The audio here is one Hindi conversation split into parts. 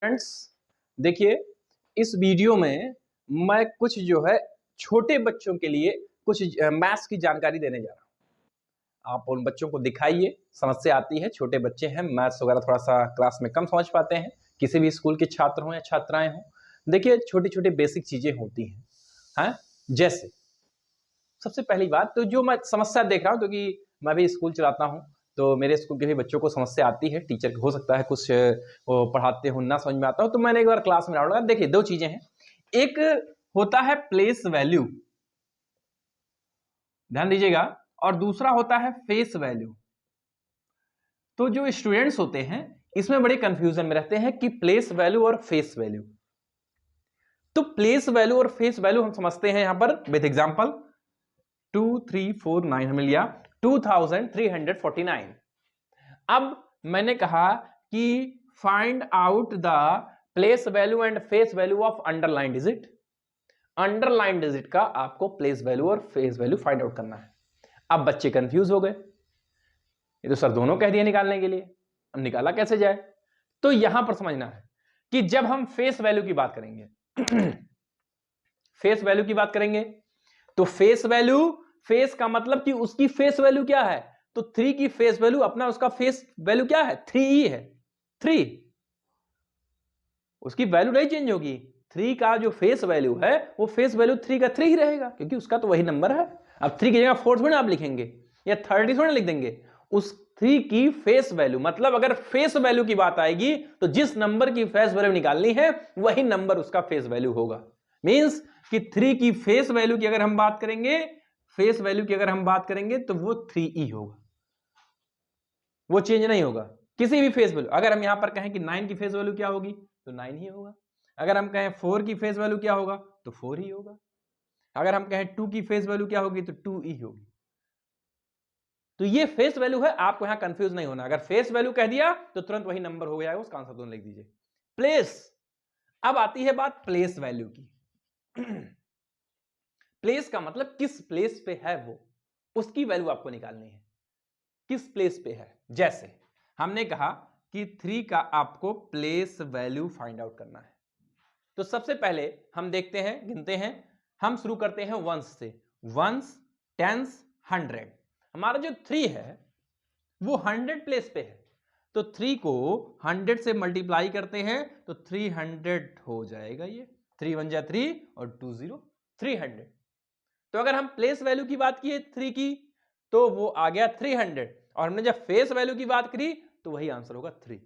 फ्रेंड्स, देखिए इस वीडियो में मैं कुछ जो है छोटे बच्चों के लिए कुछ मैथ्स की जानकारी देने जा रहा हूं। आप उन बच्चों को दिखाइए, समस्या आती है, छोटे बच्चे हैं, मैथ्स वगैरह थोड़ा सा क्लास में कम समझ पाते हैं, किसी भी स्कूल के छात्र हों या छात्राएं हों। देखिए छोटी छोटी बेसिक चीजें होती हैं, हाँ? जैसे सबसे पहली बात तो जो मैं समस्या देख रहा हूँ, क्योंकि मैं भी स्कूल चलाता हूँ तो मेरे स्कूल के भी बच्चों को समस्या आती है। टीचर हो सकता है कुछ वो पढ़ाते हो ना समझ में आता हो, तो मैंने एक बार क्लास में डाला। देखिए दो चीजें हैं, एक होता है प्लेस वैल्यू, ध्यान दीजिएगा, और दूसरा होता है फेस वैल्यू। तो जो स्टूडेंट्स होते हैं इसमें बड़े कंफ्यूजन में रहते हैं कि प्लेस वैल्यू और फेस वैल्यू। तो प्लेस वैल्यू और फेस वैल्यू हम समझते हैं यहां पर विद एग्जांपल। 2349 हमें लिया 2349। अब मैंने कहा कि find out the place value and face value of underline digit. Underline digit का आपको प्लेस वैल्यू और फेस वैल्यू फाइंड आउट करना है। अब बच्चे कंफ्यूज हो गए, ये तो सर दोनों कह दिए निकालने के लिए, अब निकाला कैसे जाए? तो यहां पर समझना है कि जब हम फेस वैल्यू की बात करेंगे फेस वैल्यू की बात करेंगे तो फेस वैल्यू, फेस का मतलब कि उसकी फेस वैल्यू क्या है, तो 3 की फेस वैल्यू अपना उसका फेस वैल्यू क्या है, 3 ही है। 3 उसकी वैल्यू नहीं चेंज होगी। 3 का जो फेस वैल्यू है वो फेस वैल्यू 3 का 3 ही रहेगा, क्योंकि उसका तो वही नंबर है। अब 3 की जगह 4 थोड़ी ना आप लिखेंगे या 30 थोड़ी ना लिख देंगे। उस 3 की फेस वैल्यू, मतलब अगर फेस वैल्यू की बात आएगी तो जिस नंबर की फेस वैल्यू निकालनी है वही नंबर उसका फेस वैल्यू होगा। मींस कि 3 की फेस वैल्यू की अगर हम बात करेंगे, फेस वैल्यू की अगर हम बात करेंगे तो वो 3 ही होगा, वो चेंज नहीं होगा किसी भी फेस वैल्यू। अगर हम यहां पर कहें कि 9 की फेस वैल्यू क्या होगी तो 9 ही होगा। अगर हम कहें 4 की फेस वैल्यू क्या होगा तो 4 ही होगा। अगर हम कहें 2 की फेस वैल्यू क्या होगी तो 2 ही होगी। तो ये फेस वैल्यू है, आपको यहां कंफ्यूज नहीं होना। अगर फेस वैल्यू कह दिया तो तुरंत वही नंबर हो गया, उसका आंसर दोनों लिख दीजिए। प्लेस, अब आती है बात प्लेस वैल्यू की। प्लेस का मतलब किस प्लेस पे है वो, उसकी वैल्यू आपको निकालनी है, किस प्लेस पे है। जैसे हमने कहा कि 3 का आपको प्लेस वैल्यू फाइंड आउट करना है, तो सबसे पहले हम देखते हैं, गिनते हैं। हम शुरू करते हैं वंस से, वंस, टेंस, 100। हमारा जो 3 है वो 100 प्लेस पे है, तो 3 को 100 से मल्टीप्लाई करते हैं तो 300 हो जाएगा। ये 3 1 जा 3 और 2 0 300। तो अगर हम प्लेस वैल्यू की बात की 3 की तो वो आ गया 300, और हमने जब फेस वैल्यू की बात करी तो वही आंसर होगा 3।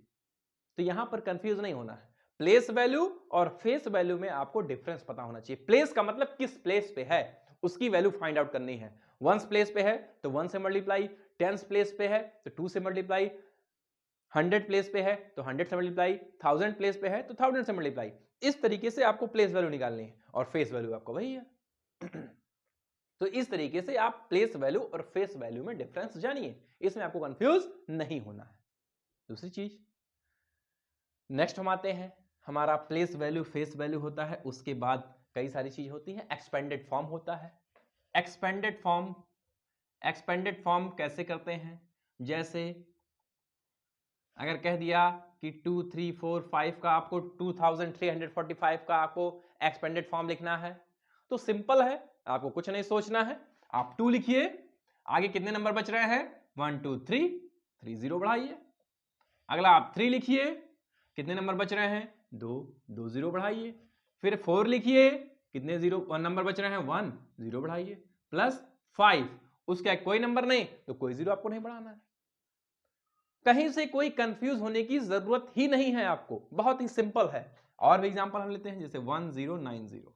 तो यहां पर कंफ्यूज नहीं होना है, प्लेस वैल्यू और फेस वैल्यू में आपको डिफरेंस पता होना चाहिए। प्लेस का मतलब किस प्लेस पे है उसकी वैल्यू फाइंड आउट करनी है। वंस प्लेस पे है तो 1 से मल्टीप्लाई, टेंस प्लेस पे है तो 2 से मल्टीप्लाई, 100 प्लेस पे है तो 100 से मल्टीप्लाई, 1000 प्लेस पे है तो 1000 से मल्टीप्लाई। इस तरीके से आपको प्लेस वैल्यू निकालनी है, और फेस वैल्यू आपको वही है। तो इस तरीके से आप प्लेस वैल्यू और फेस वैल्यू में डिफरेंस जानिए, इसमें आपको कंफ्यूज नहीं होना है। दूसरी चीज, नेक्स्ट हम आते हैं, हमारा प्लेस वैल्यू फेस वैल्यू होता है, उसके बाद कई सारी चीज होती है। एक्सपेंडेड फॉर्म होता है। एक्सपेंडेड फॉर्म, एक्सपेंडेड फॉर्म कैसे करते हैं? जैसे अगर कह दिया कि 2 3 4 5 का आपको 2345 का आपको एक्सपेंडेड फॉर्म लिखना है, तो सिंपल है, आपको कुछ नहीं सोचना है। आप 2 लिखिए, आगे कितने नंबर बच रहे हैं 1 2 3, 3 0 बढ़ाइए। अगला आप 3 लिखिए, कितने नंबर बच रहे हैं 2 2 0 बढ़ाइए। फिर 4 लिखिए, कितने नंबर बच रहे हैं 1 0 बढ़ाइए। प्लस 5, उसका कोई नंबर नहीं तो कोई जीरो आपको नहीं बढ़ाना है। कहीं से कोई कंफ्यूज होने की जरूरत ही नहीं है आपको, बहुत ही सिंपल है। और भी एग्जांपल हम लेते हैं, जैसे 1090,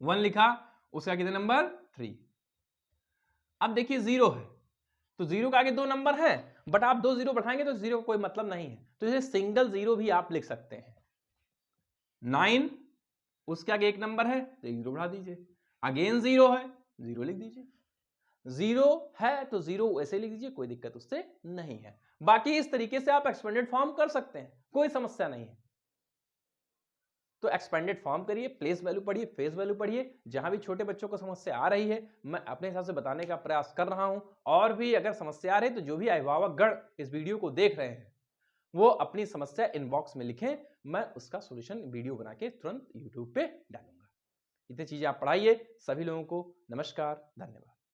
1 लिखा, उसका कितने नंबर 3। अब देखिए 0 है तो 0 का आगे 2 नंबर है, बट आप 2 0 बढ़ाएंगे तो 0 का कोई मतलब नहीं है, तो इसे सिंगल 0 भी आप लिख सकते हैं। 9, उसके आगे 1 नंबर है तो 1 0 बढ़ा दीजिए। अगेन 0 है, 0 लिख दीजिए। 0 है तो 0 ऐसे लिख दीजिए, कोई दिक्कत उससे नहीं है। बाकी इस तरीके से आप एक्सपेंडेड फॉर्म कर सकते हैं, कोई समस्या नहीं है। तो एक्सपेंडेड फॉर्म करिए, प्लेस वैल्यू पढ़िए, फेस वैल्यू पढ़िए। जहां भी छोटे बच्चों को समस्या आ रही है मैं अपने हिसाब से बताने का प्रयास कर रहा हूं। और भी अगर समस्या आ रही है तो जो भी अभिभावक गण इस वीडियो को देख रहे हैं वो अपनी समस्या इनबॉक्स में लिखें, मैं उसका सॉल्यूशन वीडियो बना के तुरंत यूट्यूब पे डालूंगा। इतनी चीजें आप पढ़ाइए। सभी लोगों को नमस्कार, धन्यवाद।